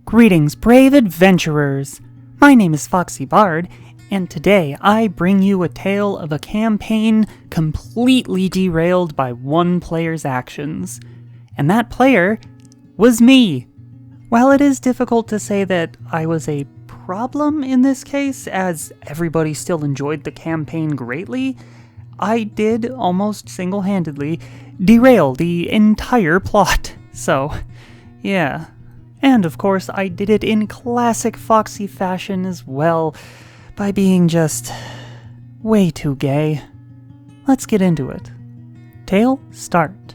Greetings, brave adventurers! My name is FoxyBard, and today I bring you a tale of a campaign completely derailed by one player's actions. And that player was me! While it is difficult to say that I was a problem in this case, as everybody still enjoyed the campaign greatly, I did almost single-handedly derail the entire plot. So, yeah. And of course, I did it in classic Foxy fashion as well, by being just way too gay. Let's get into it. Tale start.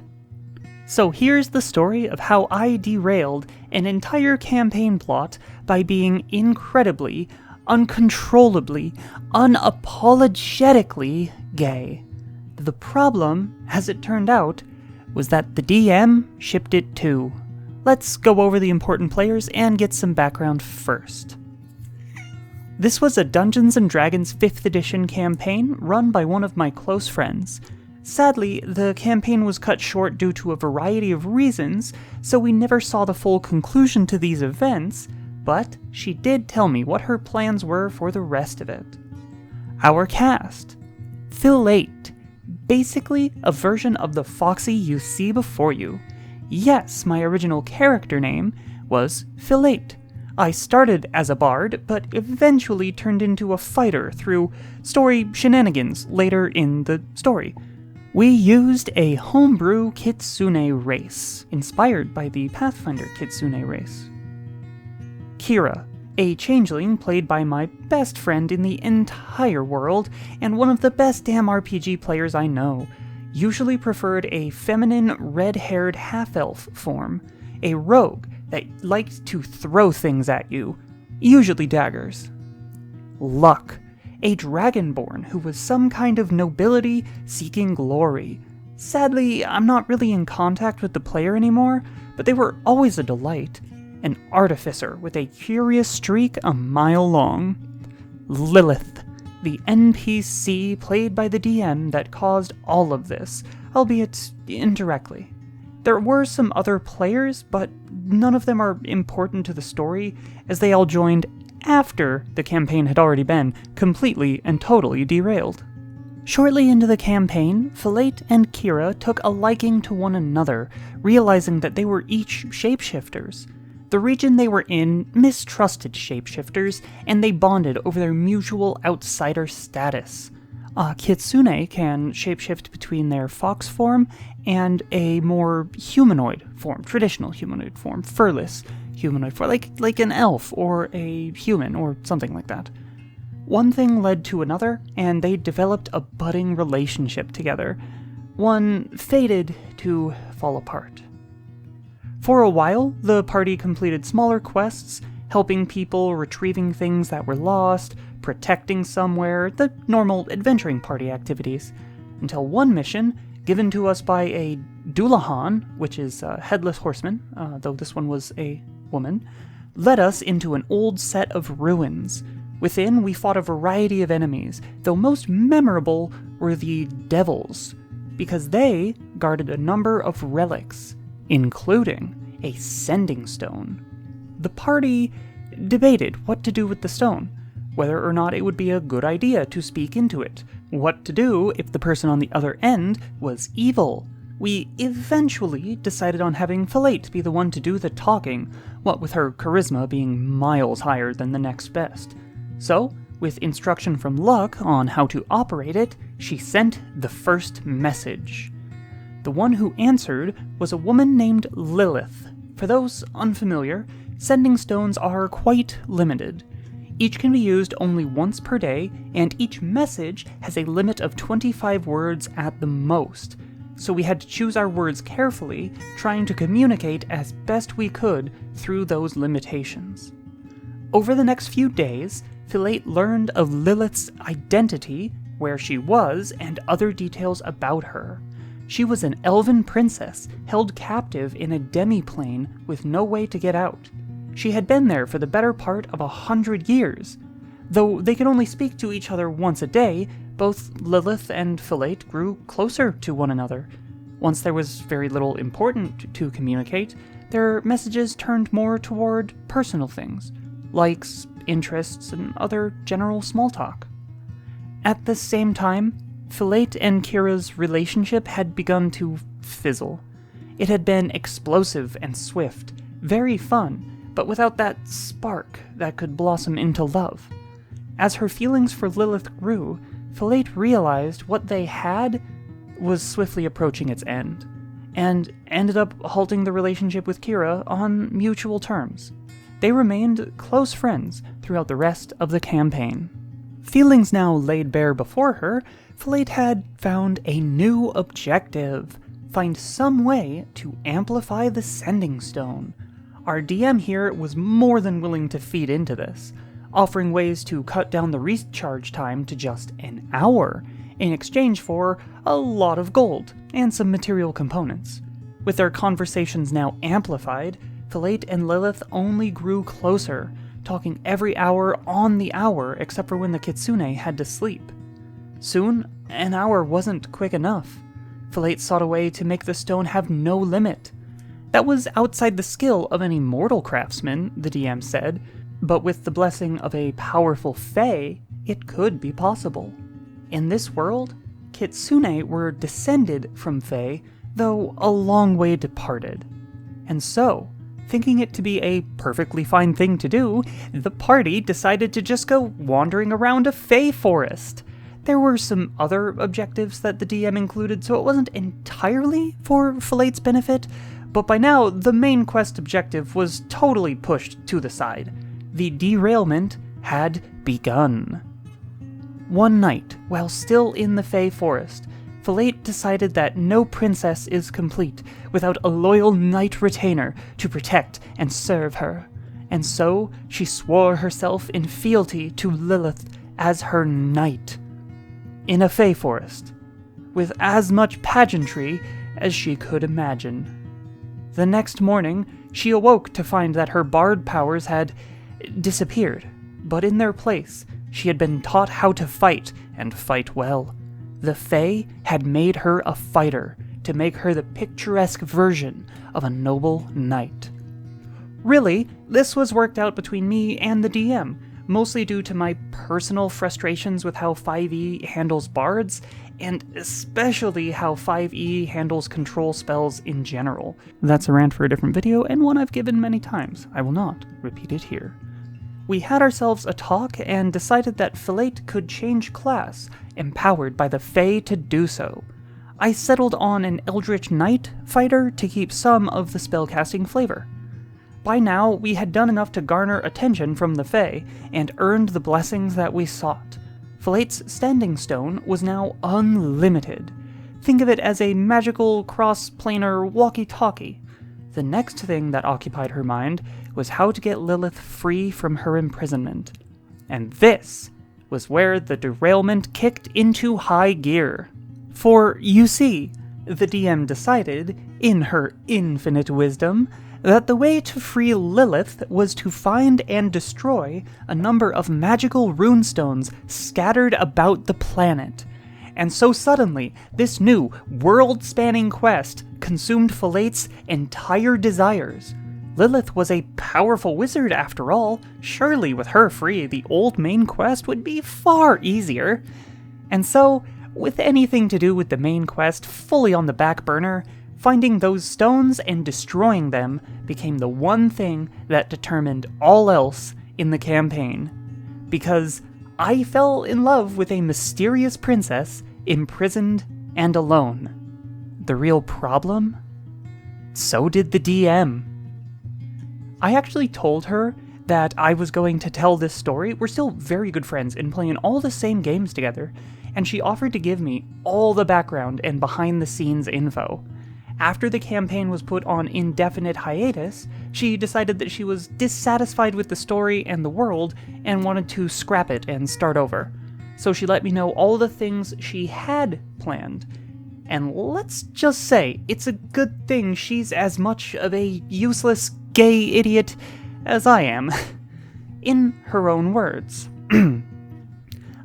So here's the story of how I derailed an entire campaign plot by being incredibly, uncontrollably, unapologetically gay. The problem, as it turned out, was that the DM shipped it too. Let's go over the important players and get some background first. This was a Dungeons & Dragons 5th edition campaign run by one of my close friends. Sadly, the campaign was cut short due to a variety of reasons, so we never saw the full conclusion to these events, but she did tell me what her plans were for the rest of it. Our cast. Phil 8. Basically a version of the Foxy you see before you. Yes, my original character name was Phil 8. I started as a bard, but eventually turned into a fighter through story shenanigans later in the story. We used a homebrew kitsune race, inspired by the Pathfinder kitsune race. Kira, a changeling played by my best friend in the entire world, and one of the best damn RPG players I know, usually preferred a feminine, red-haired half-elf form, a rogue that liked to throw things at you, usually daggers. Luck, a dragonborn who was some kind of nobility seeking glory. Sadly, I'm not really in contact with the player anymore, but they were always a delight. An artificer with a curious streak a mile long. Lilith, the NPC played by the DM that caused all of this, albeit indirectly. There were some other players, but none of them are important to the story, as they all joined after the campaign had already been completely and totally derailed. Shortly into the campaign, Filate and Kira took a liking to one another, realizing that they were each shapeshifters. The region they were in mistrusted shapeshifters, and they bonded over their mutual outsider status. Kitsune can shapeshift between their fox form and a more humanoid form, traditional humanoid form, furless humanoid form, like an elf or a human or something like that. One thing led to another, and they developed a budding relationship together. One fated to fall apart. For a while, the party completed smaller quests, helping people, retrieving things that were lost, protecting somewhere, the normal adventuring party activities, until one mission, given to us by a Dullahan, which is a headless horseman, though this one was a woman, led us into an old set of ruins. Within, we fought a variety of enemies, though most memorable were the devils, because they guarded a number of relics, including a sending stone. The party debated what to do with the stone, whether or not it would be a good idea to speak into it, what to do if the person on the other end was evil. We eventually decided on having Filate be the one to do the talking, what with her charisma being miles higher than the next best. So, with instruction from Luck on how to operate it, she sent the first message. The one who answered was a woman named Lilith. For those unfamiliar, sending stones are quite limited. Each can be used only once per day, and each message has a limit of 25 words at the most, so we had to choose our words carefully, trying to communicate as best we could through those limitations. Over the next few days, Filate learned of Lilith's identity, where she was, and other details about her. She was an elven princess, held captive in a demi-plane with no way to get out. She had been there for the better part of 100 years. Though they could only speak to each other once a day, both Lilith and Filate grew closer to one another. Once there was very little important to communicate, Their messages turned more toward personal things, likes, interests, and other general small talk. At the same time, Filate and Kira's relationship had begun to fizzle. It had been explosive and swift, very fun, but without that spark that could blossom into love. As her feelings for Lilith grew, Filate realized what they had was swiftly approaching its end, and ended up halting the relationship with Kira on mutual terms. They remained close friends throughout the rest of the campaign. Feelings now laid bare before her, Filate had found a new objective: find some way to amplify the Sending Stone. Our DM here was more than willing to feed into this, offering ways to cut down the recharge time to just an hour, in exchange for a lot of gold and some material components. With their conversations now amplified, Filate and Lilith only grew closer, talking every hour on the hour except for when the Kitsune had to sleep. Soon, an hour wasn't quick enough. Filate sought a way to make the stone have no limit. That was outside the skill of any mortal craftsman, the DM said, but with the blessing of a powerful fae, it could be possible. In this world, Kitsune were descended from fae, though a long way departed. And so, thinking it to be a perfectly fine thing to do, the party decided to just go wandering around a fae forest. There were some other objectives that the DM included, so it wasn't entirely for Filate's benefit, but by now the main quest objective was totally pushed to the side. The derailment had begun. One night, while still in the Fae Forest, Filate decided that no princess is complete without a loyal knight retainer to protect and serve her, and so she swore herself in fealty to Lilith as her knight. In a Fae Forest, with as much pageantry as she could imagine. The next morning, she awoke to find that her bard powers had disappeared, but in their place, she had been taught how to fight, and fight well. The Fae had made her a fighter, to make her the picturesque version of a noble knight. Really, this was worked out between me and the DM, mostly due to my personal frustrations with how 5e handles bards, and especially how 5e handles control spells in general. That's a rant for a different video, and one I've given many times. I will not repeat it here. We had ourselves a talk and decided that Filate could change class, empowered by the Fae to do so. I settled on an Eldritch Knight fighter to keep some of the spellcasting flavor. By now, we had done enough to garner attention from the Fae, and earned the blessings that we sought. Filate's Sending Stone was now unlimited. Think of it as a magical cross-planar walkie-talkie. The next thing that occupied her mind was how to get Lilith free from her imprisonment. And this was where the derailment kicked into high gear. For, you see, the DM decided, in her infinite wisdom, that the way to free Lilith was to find and destroy a number of magical runestones scattered about the planet. And so suddenly, this new, world-spanning quest consumed Filate's entire desires. Lilith was a powerful wizard after all. Surely with her free, the old main quest would be far easier. And so, with anything to do with the main quest fully on the back burner, finding those stones and destroying them became the one thing that determined all else in the campaign. Because I fell in love with a mysterious princess, imprisoned and alone. The real problem? So did the DM. I actually told her that I was going to tell this story. We're still very good friends and playing all the same games together, and she offered to give me all the background and behind-the-scenes info. After the campaign was put on indefinite hiatus, she decided that she was dissatisfied with the story and the world and wanted to scrap it and start over. So she let me know all the things she had planned. And let's just say, it's a good thing she's as much of a useless gay idiot as I am. In her own words.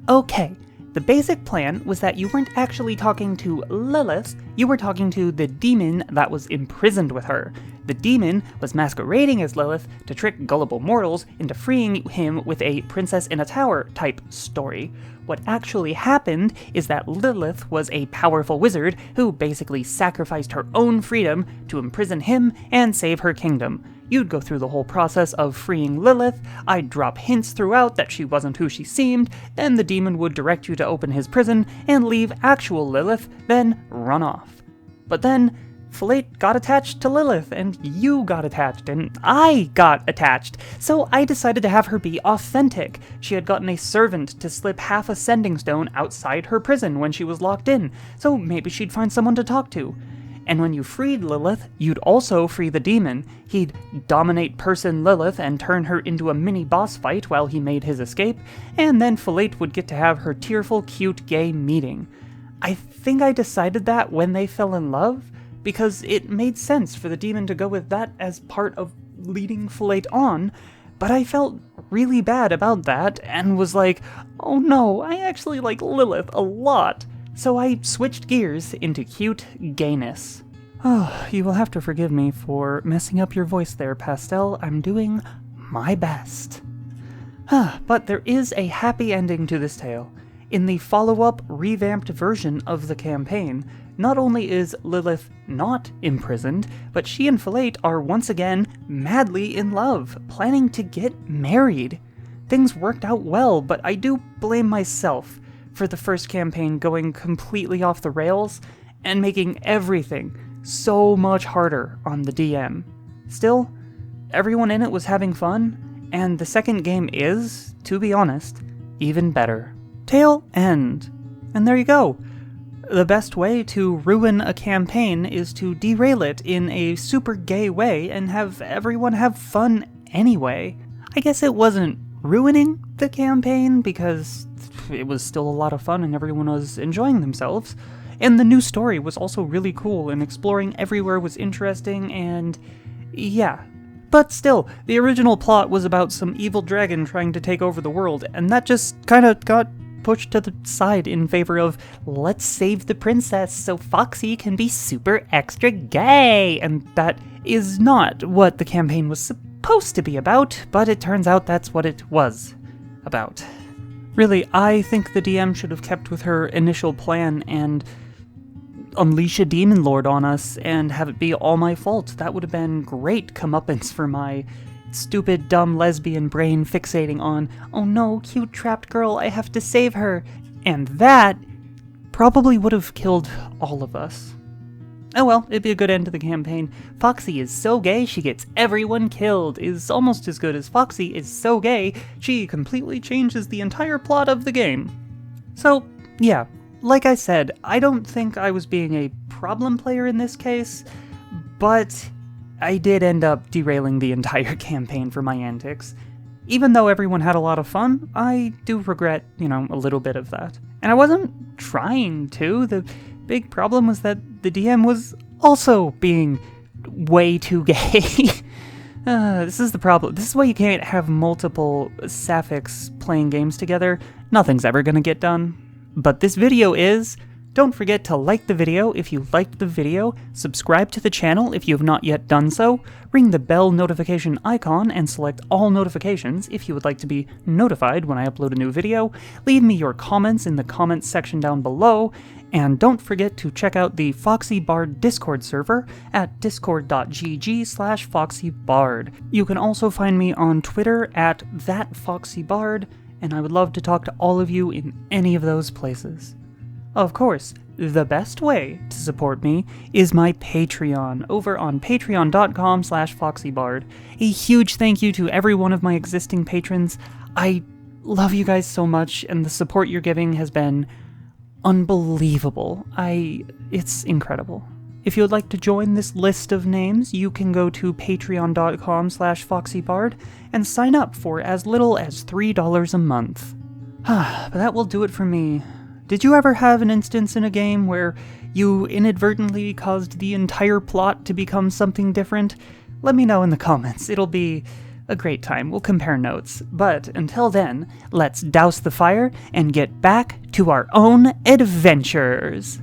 Okay, the basic plan was that you weren't actually talking to Lilith, you were talking to the demon that was imprisoned with her. The demon was masquerading as Lilith to trick gullible mortals into freeing him with a princess in a tower type story. What actually happened is that Lilith was a powerful wizard who basically sacrificed her own freedom to imprison him and save her kingdom. You'd go through the whole process of freeing Lilith, I'd drop hints throughout that she wasn't who she seemed, then the demon would direct you to open his prison and leave actual Lilith, then run off. But then, Fateful got attached to Lilith, and you got attached, and I got attached, so I decided to have her be authentic. She had gotten a servant to slip half a sending stone outside her prison when she was locked in, so maybe she'd find someone to talk to. And when you freed Lilith, you'd also free the demon. He'd dominate person Lilith and turn her into a mini boss fight while he made his escape, and then Fateful would get to have her tearful, cute, gay meeting. I think I decided that when they fell in love, because it made sense for the demon to go with that as part of leading Fateful on, but I felt really bad about that, and was like, oh no, I actually like Lilith a lot. So I switched gears into cute gayness. Oh, you will have to forgive me for messing up your voice there, Pastel. I'm doing my best. But there is a happy ending to this tale. In the follow-up, revamped version of the campaign, not only is Lilith not imprisoned, but she and Fateful are once again madly in love, planning to get married. Things worked out well, but I do blame myself for the first campaign going completely off the rails and making everything so much harder on the DM. Still, everyone in it was having fun, and the second game is, to be honest, even better. Tale end. And there you go. The best way to ruin a campaign is to derail it in a super gay way and have everyone have fun anyway. I guess it wasn't ruining the campaign because it was still a lot of fun and everyone was enjoying themselves. And the new story was also really cool, and exploring everywhere was interesting, and yeah. But still, the original plot was about some evil dragon trying to take over the world, and that just kinda got pushed to the side in favor of, let's save the princess so Foxy can be super extra gay, and that is not what the campaign was supposed to be about, but it turns out that's what it was about. Really, I think the DM should have kept with her initial plan and unleash a demon lord on us and have it be all my fault. That would have been great comeuppance for my stupid, dumb lesbian brain fixating on, oh no, cute trapped girl, I have to save her. And that probably would have killed all of us. Oh well, it'd be a good end to the campaign. Foxy is so gay she gets everyone killed is almost as good as Foxy is so gay she completely changes the entire plot of the game. So, yeah, like I said, I don't think I was being a problem player in this case, but I did end up derailing the entire campaign for my antics. Even though everyone had a lot of fun, I do regret, a little bit of that. And I wasn't trying to. The big problem was that the DM was also being way too gay. This is the problem. This is why you can't have multiple sapphics playing games together. Nothing's ever gonna get done. But this video is. Don't forget to like the video if you liked the video, subscribe to the channel if you have not yet done so, ring the bell notification icon and select all notifications if you would like to be notified when I upload a new video, leave me your comments in the comments section down below, and don't forget to check out the FoxyBard Discord server at discord.gg/FoxyBard. You can also find me on Twitter at ThatFoxyBard, and I would love to talk to all of you in any of those places. Of course, the best way to support me is my Patreon over on patreon.com/FoxyBard. A huge thank you to every one of my existing patrons. I love you guys so much, and the support you're giving has been unbelievable. It's incredible. If you would like to join this list of names, you can go to patreon.com/FoxyBard and sign up for as little as $3 a month. But that will do it for me. Did you ever have an instance in a game where you inadvertently caused the entire plot to become something different? Let me know in the comments. It'll be a great time. We'll compare notes. But until then, let's douse the fire and get back to our own adventures.